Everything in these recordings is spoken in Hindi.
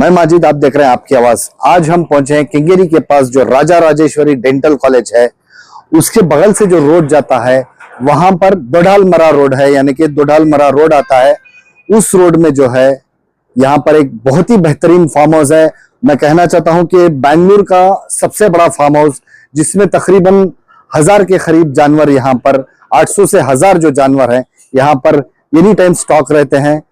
मैं माजिद, आप देख रहे हैं आपकी आवाज। आज हम पहुंचे हैं केंगेरी के पास, जो राजा राजेश्वरी डेंटल कॉलेज है उसके बगल से जो रोड जाता है वहां पर दोडालमरा रोड है, यानी कि दोडालमरा रोड आता है। उस रोड में जो है यहाँ पर एक बहुत ही बेहतरीन फार्म हाउस है। मैं कहना चाहता हूं कि बेंगलुरु का सबसे बड़ा फार्म हाउस, जिसमें तकरीबन 1000 के करीब जानवर, यहाँ पर 800 से 1000 जो जानवर हैं यहाँ पर एनी टाइम स्टॉक रहते हैं।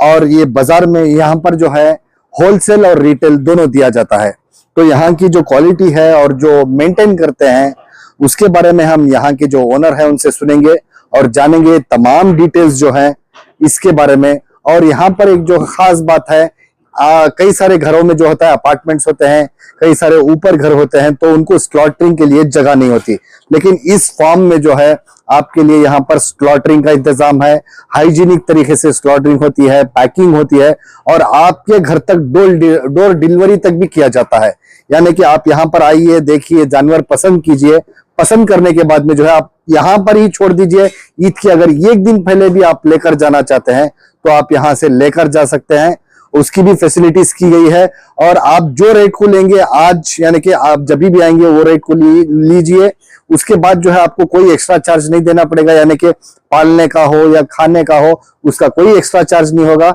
और ये बाजार में यहाँ पर जो है होलसेल और रिटेल दोनों दिया जाता है। तो यहाँ की जो क्वालिटी है और जो मेंटेन करते हैं उसके बारे में हम यहाँ के जो ओनर है उनसे सुनेंगे और जानेंगे तमाम डिटेल्स जो है इसके बारे में। और यहाँ पर एक जो खास बात है, कई सारे घरों में जो होता है अपार्टमेंट्स होते हैं, कई सारे ऊपर घर होते हैं, तो उनको स्लॉटरिंग के लिए जगह नहीं होती। लेकिन इस फार्म में जो है आपके लिए यहाँ पर स्लॉटरिंग का इंतजाम है, हाइजीनिक तरीके से स्लॉटरिंग होती है, पैकिंग होती है और आपके घर तक डोर डिलीवरी तक भी किया जाता है। यानी कि आप यहाँ पर आइए, देखिए, जानवर पसंद कीजिए, पसंद करने के बाद में जो है आप यहाँ पर ही छोड़ दीजिए। ईद की अगर एक दिन पहले भी आप लेकर जाना चाहते हैं तो आप यहाँ से लेकर जा सकते हैं, उसकी भी फैसिलिटीज की गई है। और आप जो रेट को लेंगे आज, यानी कि आप जब भी आएंगे वो रेट को लीजिए। उसके बाद जो है आपको कोई एक्स्ट्रा चार्ज नहीं देना पड़ेगा, यानी कि पालने का हो या खाने का हो, उसका कोई एक्स्ट्रा चार्ज नहीं होगा।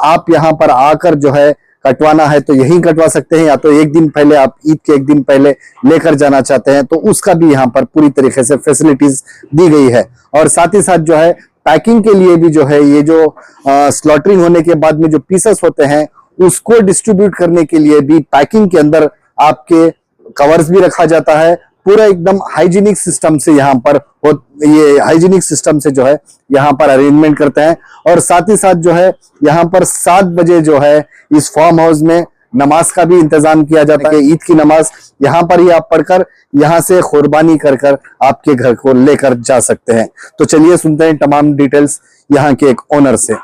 आप यहाँ पर आकर जो है कटवाना है तो यहीं कटवा सकते हैं, या तो एक दिन पहले, आप ईद के एक दिन पहले लेकर जाना चाहते हैं तो उसका भी यहाँ पर पूरी तरीके से फैसिलिटीज दी गई है। और साथ ही साथ जो है पैकिंग के लिए भी जो है ये जो स्लॉटरिंग होने के बाद में जो पीसेस होते हैं उसको डिस्ट्रीब्यूट करने के लिए भी पैकिंग के अंदर आपके कवर्स भी रखा जाता है। पूरा एकदम हाइजीनिक सिस्टम से यहाँ पर ये हाइजीनिक सिस्टम से जो है यहाँ पर अरेंजमेंट करते हैं। और साथ ही साथ जो है यहाँ पर 7 बजे जो है इस फार्म हाउस में नमाज का भी इंतजाम किया जाता है। ईद की नमाज यहाँ पर ही आप पढ़कर यहाँ से कुर्बानी कर आपके घर को लेकर जा सकते हैं। तो चलिए सुनते हैं तमाम डिटेल्स यहाँ के एक ओनर से।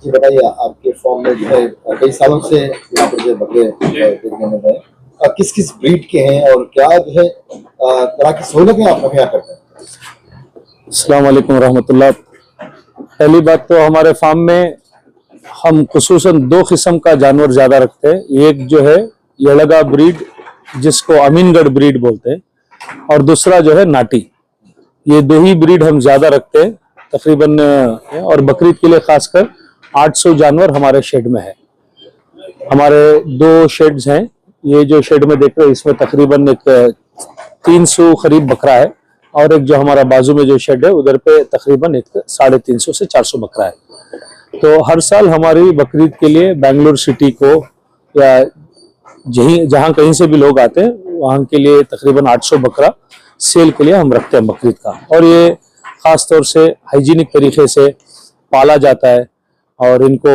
बताइए, आपके फॉर्म में जो है कई सालों से यहाँ पर जो बकरे देखने में है, किस किस ब्रीड के हैं और क्या जो है तरह की सहूलतें आप मुहैया करते हैं? अस्सलाम वालेकुम रहमतुल्लाह। पहली बात तो हमारे फार्म में हम खुसूसन 2 किस्म का जानवर ज्यादा रखते हैं। एक जो है यड़गा ब्रीड, जिसको अमीनगढ़ ब्रीड बोलते हैं, और दूसरा जो है नाटी। ये 2 ही ब्रीड हम ज्यादा रखते हैं तकरीबन। और बकरीद के लिए खासकर 800 जानवर हमारे शेड में है। हमारे 2 शेड्स हैं। ये जो शेड में देख रहे हैं इसमें तकरीबन एक 300 करीब बकरा है, और एक जो हमारा बाजू में जो शेड है उधर पे तकरीबन एक 350 से 400 बकरा है। तो हर साल हमारी बकरीद के लिए बेंगलुरु सिटी को या जहाँ कहीं से भी लोग आते हैं वहाँ के लिए तकरीबन 800 बकरा सेल के लिए हम रखते हैं बकरीद का। और ये खास तौर से हाइजीनिक तरीके से पाला जाता है और इनको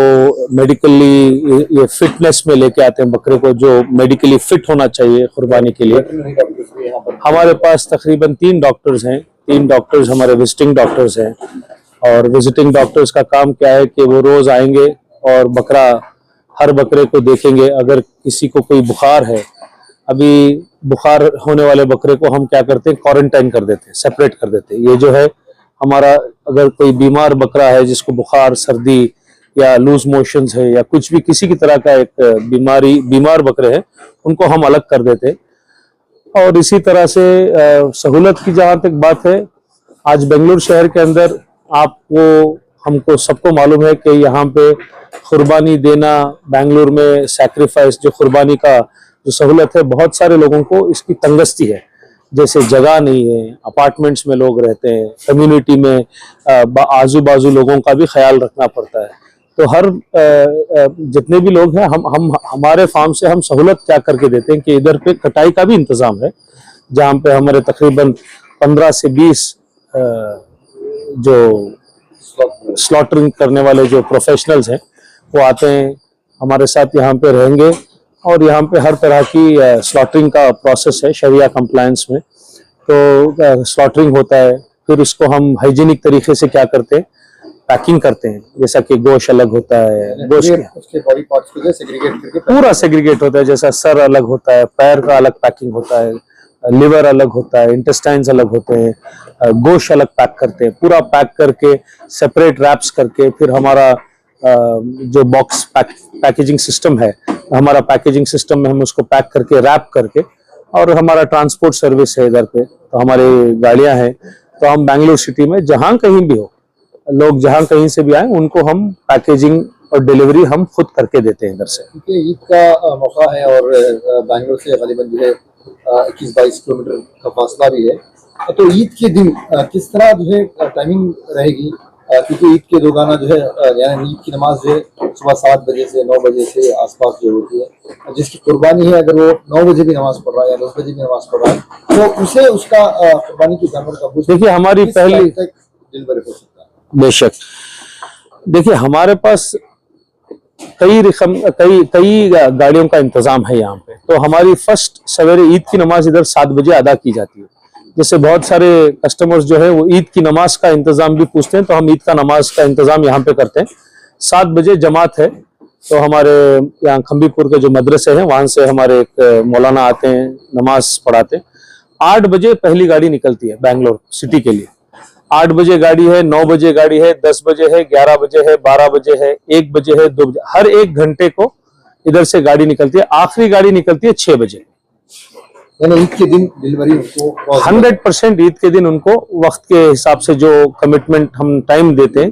मेडिकली ये फिटनेस में लेके आते हैं बकरे को, जो मेडिकली फिट होना चाहिए कुर्बानी के लिए। हमारे पास तकरीबन 3 डॉक्टर्स हैं। 3 डॉक्टर्स हमारे विजिटिंग डॉक्टर्स हैं। और विजिटिंग डॉक्टर्स का काम क्या है कि वो रोज आएंगे और हर बकरे को देखेंगे। अगर किसी को कोई बुखार है, अभी बुखार होने वाले बकरे को हम क्या करते हैं, क्वारंटाइन कर देते हैं, सेपरेट कर देते हैं। ये जो है हमारा, अगर कोई बीमार बकरा है जिसको बुखार, सर्दी या लूज मोशंस है या कुछ भी किसी की तरह का एक बीमार बकरे हैं, उनको हम अलग कर देते हैं। और इसी तरह से सहूलत की जहां तक बात है, आज बेंगलुरु शहर के अंदर हमको सबको मालूम है कि यहाँ पे कुर्बानी देना, बेंगलुरु में सैक्रिफाइस जो कुर्बानी का जो सहूलत है, बहुत सारे लोगों को इसकी तंगस्ती है। जैसे जगह नहीं है, अपार्टमेंट्स में लोग रहते हैं, कम्युनिटी में आजू बाजू लोगों का भी ख्याल रखना पड़ता है। तो हर जितने भी लोग हैं, हम हमारे फार्म से हम सहूलत क्या करके देते हैं कि इधर पे कटाई का भी इंतजाम है, जहाँ पे हमारे तकरीबन 15 से 20 जो स्लॉटरिंग करने वाले जो प्रोफेशनल्स हैं वो आते हैं, हमारे साथ यहाँ पे रहेंगे। और यहाँ पे हर तरह की स्लॉटरिंग का प्रोसेस है शरिया कंप्लायंस में। तो स्लॉटरिंग होता है, फिर उसको हम हाइजीनिक तरीके से क्या करते हैं, पैकिंग करते हैं। जैसा कि गोश्त अलग होता है, गोश्त उसके बॉडी पार्ट्स को सेग्रीगेट करके पूरा सेग्रीगेट होता है। जैसा सर अलग होता है, पैर का अलग पैकिंग होता है, लिवर अलग होता है, इंटेस्टाइन्स अलग होते हैं, गोश्त अलग पैक करते हैं। पूरा पैक करके सेपरेट रैप्स करके फिर हमारा जो बॉक्स पैकेजिंग सिस्टम है, हमारा पैकेजिंग सिस्टम में हम उसको पैक करके रैप करके, और हमारा ट्रांसपोर्ट सर्विस है इधर पे। तो हमारी गाड़ियां हैं, तो हम बेंगलुरु सिटी में जहां कहीं भी हो, लोग जहां कहीं से भी आए, उनको हम पैकेजिंग और डिलीवरी हम खुद करके देते हैं इधर से। क्योंकि ईद का मौका है और बेंगलुरु से करीबन जो है 21-22 किलोमीटर का फासला भी है। तो ईद के दिन किस तरह जो है टाइमिंग रहेगी? क्योंकि ईद के रोजाना जो है यानी ईद की नमाज जो है सुबह 7 बजे से 9 बजे से आसपास जो होती है। जिसकी कुर्बानी है, अगर वो 9 बजे भी नमाज पढ़ रहा है या 10 बजे भी नमाज पढ़ रहा है, तो उसे उसका कुर्बानी के जानवर का गोश्त देखिए हमारी पहली डिलीवरी हो सकता है। बेशक देखिए हमारे पास कई गाड़ियों का इंतजाम है यहाँ पे। तो हमारी फर्स्ट सवेरे ईद की नमाज इधर 7 बजे अदा की जाती है। जैसे बहुत सारे कस्टमर्स जो है वो ईद की नमाज का इंतजाम भी पूछते हैं, तो हम ईद का नमाज का इंतजाम यहाँ पे करते हैं। 7 बजे जमात है, तो हमारे यहाँ खंबीपुर के जो मदरसे हैं वहां से हमारे एक मौलाना आते हैं, नमाज पढ़ाते हैं। 8 बजे पहली गाड़ी निकलती है बेंगलोर सिटी के लिए। 8 बजे गाड़ी है, 9 बजे गाड़ी है, 10 बजे है, 11 बजे है, 12 बजे है, 1 बजे है, 2 बजे, हर 1 घंटे को इधर से गाड़ी निकलती है। आखिरी गाड़ी निकलती है 6 बजे। यानी ईद के दिन डिलीवरी उनको 100% ईद के दिन उनको वक्त के हिसाब से जो कमिटमेंट हम टाइम देते हैं,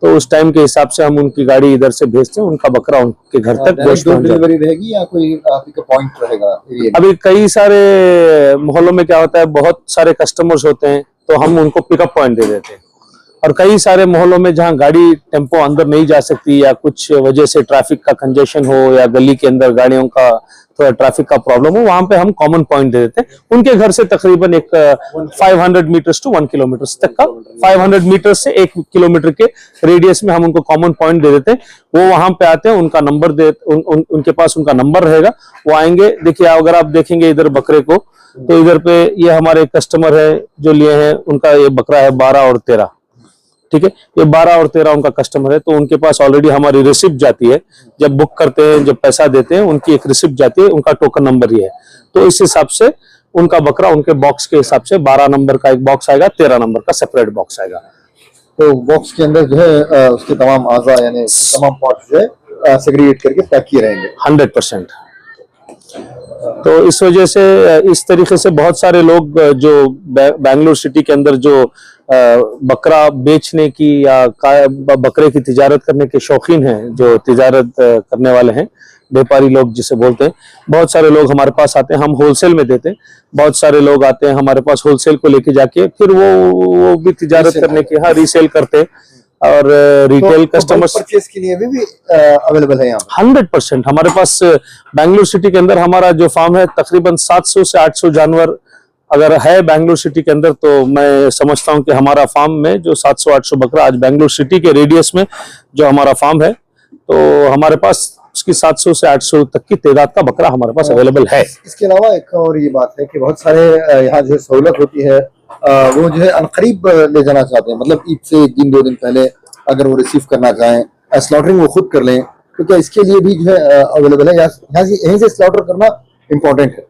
तो उस टाइम के हिसाब से हम उनकी गाड़ी इधर से भेजते हैं, उनका बकरा उनके घर तक गोश्त पहुंच जाता है। डिलीवरी रहेगी या कोई पिकअप पॉइंट रहेगा? अभी कई सारे मोहल्लों में क्या होता है, बहुत सारे कस्टमर्स होते हैं, तो हम उनको पिकअप पॉइंट दे देते हैं। और कई सारे मोहल्लों में जहां गाड़ी टेम्पो अंदर नहीं जा सकती, या कुछ वजह से ट्रैफिक का कंजेशन हो, या गली के अंदर गाड़ियों का थोड़ा ट्रैफिक का प्रॉब्लम हो, वहां पे हम कॉमन पॉइंट दे देते हैं। उनके घर से तकरीबन एक 500 मीटर्स टू 1 किलोमीटर तक का, 500 मीटर से 1 किलोमीटर के रेडियस में हम उनको कॉमन पॉइंट दे देते हैं। वो वहां पे आते हैं, उनका नंबर उनके पास उनका नंबर रहेगा, वो आएंगे। देखिए अगर आप देखेंगे इधर बकरे को, तो इधर पे ये हमारे कस्टमर है जो लिए हैं, उनका ये बकरा है 12 और 13, ठीक है। ये 12 और 13 उनका कस्टमर है, तो उनके पास ऑलरेडी हमारी रिसिप्ट जाती है। जब बुक करते हैं, जब पैसा देते हैं, उनकी एक रिसिप्ट जाती है, उनका टोकन नंबर ही है। तो इस हिसाब से उनका बकरा उनके बॉक्स के हिसाब से 12 नंबर का एक बॉक्स आएगा, 13 नंबर का सेपरेट बॉक्स आएगा। तो बॉक्स के अंदर जो है उसके तमाम आज़ा यानी तमाम पार्ट्स जो है सेग्रीगेट करके पैक किए रहेंगे 100%। तो इस वजह से इस तरीके से बहुत सारे लोग जो बेंगलुरु सिटी के अंदर जो बकरा बेचने की या बकरे की तिजारत करने के शौकीन हैं, जो तिजारत करने वाले हैं, व्यापारी लोग जिसे बोलते हैं, बहुत सारे लोग हमारे पास आते हैं, हम होलसेल में देते हैं। बहुत सारे लोग आते हैं हमारे पास होलसेल को लेके जाके, फिर वो भी तिजारत करने की, हाँ, रीसेल करते हैं। और रिटेल कस्टमर्स परचेज के लिए भी अवेलेबल है यहाँ 100%। हमारे पास बेंगलुरु सिटी के अंदर हमारा जो फार्म है, तकरीबन 700 से 800 जानवर अगर है बेंगलुरु सिटी के अंदर, तो मैं समझता हूं कि हमारा फार्म में जो 700-800 बकरा आज बेंगलुरु सिटी के रेडियस में जो हमारा फार्म है, तो हमारे पास उसकी 700 से 800 तक की तादाद का बकरा हमारे पास अवेलेबल है। इसके अलावा एक और ये बात है कि बहुत सारे यहाँ जो सहूलत होती है वो जो है अनकरीब ले जाना चाहते हैं, मतलब ईद से 1 दिन 2 दिन पहले अगर वो रिसीव करना चाहें, स्लॉटरिंग वो खुद कर लें, तो क्या इसके लिए भी जो है अवेलेबल है? यहीं से स्लॉटर करना इम्पोर्टेंट है?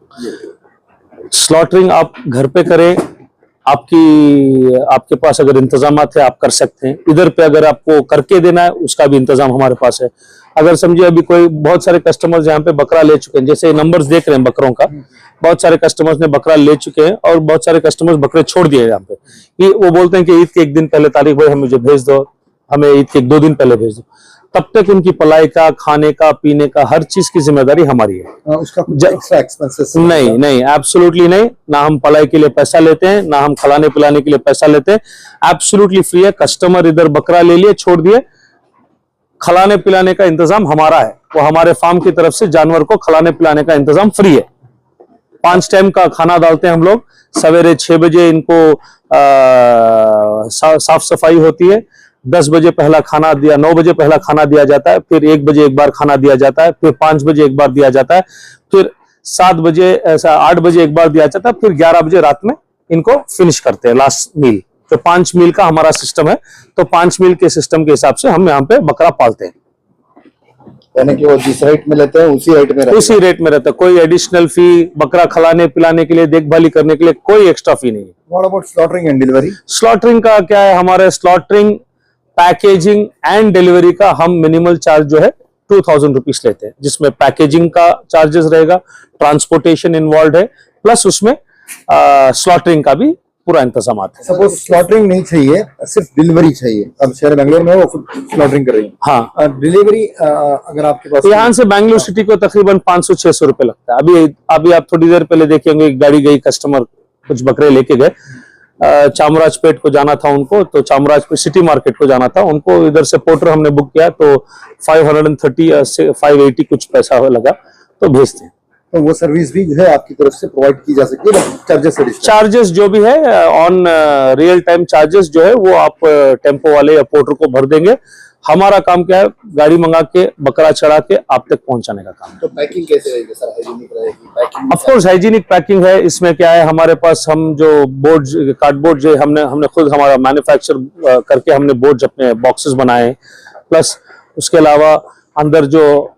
स्लॉटरिंग आप घर पे करें, आपके पास अगर इंतजाम है आप कर सकते हैं। इधर पे अगर आपको करके देना है उसका भी इंतजाम हमारे पास है। अगर समझिए अभी कोई बहुत सारे कस्टमर्स यहाँ पे बकरा ले चुके हैं, जैसे नंबर्स देख रहे हैं बकरों का, बहुत सारे कस्टमर्स ने बकरा ले चुके हैं और बहुत सारे कस्टमर्स बकरे छोड़ दिए यहाँ पे। कि वो बोलते हैं कि ईद के एक दिन पहले तारीख भाई हमें मुझे भेज दो, हमें ईद के 2 दिन पहले भेज दो। तब तक उनकी पलाई का, खाने का, पीने का, हर चीज की जिम्मेदारी हमारी है। उसका कुछ एक्स्ट्रा एक्सपेंसेस नहीं, एब्सोल्युटली नहीं। ना हम पलाई के लिए पैसा लेते हैं, ना हम खिलाने पिलाने के लिए पैसा लेते हैं। एब्सोल्युटली फ्री है। कस्टमर इधर बकरा ले लिए, छोड़ दिए, खिलाने पिलाने का इंतजाम हमारा है। वो हमारे फार्म की तरफ से जानवर को खिलाने पिलाने का इंतजाम फ्री है। 5 टाइम का खाना डालते हैं हम लोग। सवेरे 6 बजे इनको साफ सफाई होती है। 10 बजे पहला खाना दिया, 9 बजे पहला खाना दिया जाता है, फिर 1 बजे एक बार खाना दिया जाता है, फिर 5 बजे एक बार दिया जाता है, फिर 7 बजे ऐसा 8 बजे एक बार दिया जाता है, फिर 11 बजे रात में इनको फिनिश करते हैं लास्ट मील। तो 5 मील का हमारा सिस्टम है। तो 5 मील के सिस्टम के हिसाब से हम यहाँ पे बकरा पालते हैं। यानी कि वो जिस रेट में लेते हैं उसी रेट में रहता है। उसी रेट में रहता है। कोई एडिशनल फी, बकरा खिलाने पिलाने के लिए, देखभाली करने के लिए कोई एक्स्ट्रा फी नहीं है। What about slaughtering and delivery? Slaughtering का क्या है, हमारे स्लॉटरिंग, पैकेजिंग एंड डिलीवरी का हम मिनिमल चार्ज जो है 2000 रुपीज लेते हैं, जिसमें पैकेजिंग का चार्जेस रहेगा, ट्रांसपोर्टेशन इन्वॉल्व है, प्लस उसमें स्लॉटरिंग का भी पूरा इंतजाम है। सपोज स्लॉटरिंग नहीं चाहिए, सिर्फ डिलीवरी चाहिए। अब शहर बेंगलोर में वो स्लॉटरिंग कर रही है। हाँ, डिलीवरी अगर आपके पास यहाँ से बेंगलुरु सिटी को तकरीबन 500-600 रुपए लगता है। अभी आप थोड़ी देर पहले देखेंगे गाड़ी गई, कस्टमर कुछ बकरे लेके गए, चामराजपेट को जाना था उनको, तो चामराजपेट सिटी मार्केट को जाना था उनको। इधर से पोर्टर हमने बुक किया तो 530 या 580 कुछ पैसा लगा, तो भेजते हैं। तो वो सर्विस भी जो है आपकी तरफ से प्रोवाइड की जा सकती है। चार्जेस जो भी है ऑन रियल टाइम चार्जेस जो है वो आप टेम्पो वाले या पोर्टर को भर देंगे। हमारा काम क्या है, गाड़ी मंगा के बकरा चढ़ा के आप तक पहुंचाने का काम। तो पैकिंग कैसे रहेगी सर? हाइजीनिक रहेगी packing? Of course hygienic packing है। इसमें क्या है, हमारे पास हम जो बोर्ड, कार्डबोर्ड जो हमने खुद हमारा मैन्युफैक्चर करके हमने बोर्ड अपने बॉक्सेस बनाए, प्लस उसके अलावा अंदर जो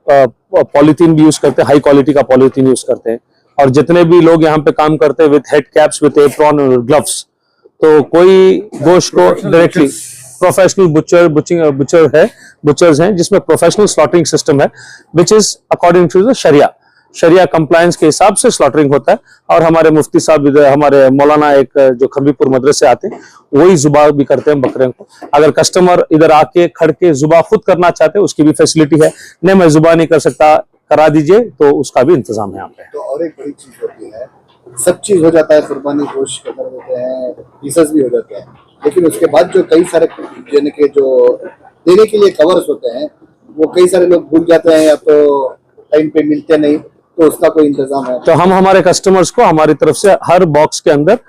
पॉलीथीन भी यूज करते हैं, हाई क्वालिटी का पॉलीथीन यूज करते हैं। और जितने भी लोग यहाँ पे काम करते हैं with head caps, with apron और ग्लव्स, तो कोई गोश्त को डायरेक्टली प्रोफेशनल बुचर्स हैं जिसमें प्रोफेशनल स्लॉटरिंग सिस्टम है, which is according to the शरिया कंप्लायंस के हिसाब से स्लॉटरिंग होता है। और हमारे मुफ्ती साहब इधर, हमारे मौलाना एक जो खंबीपुर मदरसे आते हैं, वही जुबा भी करते हैं बकरे को। अगर कस्टमर इधर आके खड़ के जुबा खुद करना चाहते हैं उसकी भी फैसिलिटी है। नहीं मैं जुबा नहीं कर सकता, करा दीजिए, तो उसका भी इंतजाम है यहाँ पे। तो और एक बड़ी चीज होती है, सब चीज हो जाता है, कुर्बानी गोश्त कतर होते हैं, पीसेस भी हो जाते हैं, लेकिन उसके बाद जो कई सारे यानी कि जो देने के लिए कवर्स होते हैं वो कई सारे लोग भूल जाते हैं या तो टाइम पे मिलते नहीं, तो उसका कोई इंतजाम है? तो हम हमारे कस्टमर्स को हमारी तरफ से हर बॉक्स के अंदर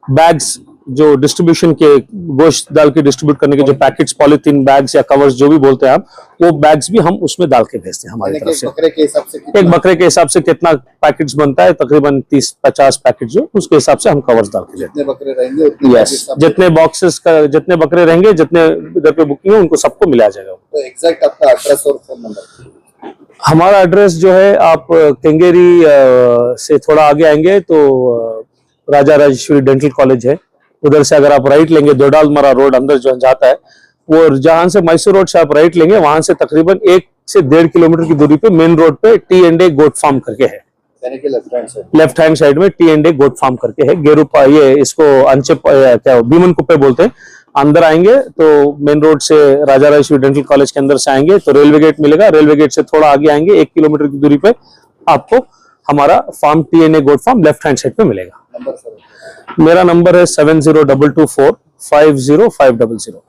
बैग्स, जो डिस्ट्रीब्यूशन के गोश्त डाल के डिस्ट्रीब्यूट करने के जो पैकेट्स, पॉलीथीन बैग्स या कवर्स जो भी बोलते हैं आप, वो बैग्स भी हम उसमें डाल के भेजते हैं हमारी तरफ से। बकरे के हिसाब से एक बकरे के हिसाब से कितना पैकेट्स बनता है, तकरीबन 30-50 पैकेट जो, उसके हिसाब से हम कवर्स डाल के देते जितने बकरे रहेंगे हैं। यस, जितने बॉक्सेस का, जितने बकरे रहेंगे, जितने इधर पे बुकिंग है, उनको सबको मिलाया जाएगा। तो एग्जैक्ट आपका एड्रेस और फोन नंबर? हमारा एड्रेस जो है, आप केंगेरी से थोड़ा आगे आएंगे तो राजा राजेश्वरी डेंटल कॉलेज है, उधर से अगर आप राइट लेंगे, दोडालमरा रोड अंदर जो जाता है, वो जहां से मैसूर रोड से आप राइट लेंगे, वहां से तकरीबन 1 से 1.5 किलोमीटर की दूरी पे मेन रोड पे T&A गोट फार्म करके है। लेफ्ट हैंड साइड में T&A गोट फार्म करके है। गेरूपा, ये इसको अंचे क्या बीमन कुप्पे बोलते हैं। अंदर आएंगे तो मेन रोड से राजा राजेश्वरी डेंटल कॉलेज के अंदर से आएंगे तो रेलवे गेट मिलेगा। रेलवे गेट से थोड़ा आगे आएंगे, 1 किलोमीटर की दूरी पे आपको हमारा farm T&A goat farm left hand side पे मिलेगा। मेरा नंबर है 7022450500।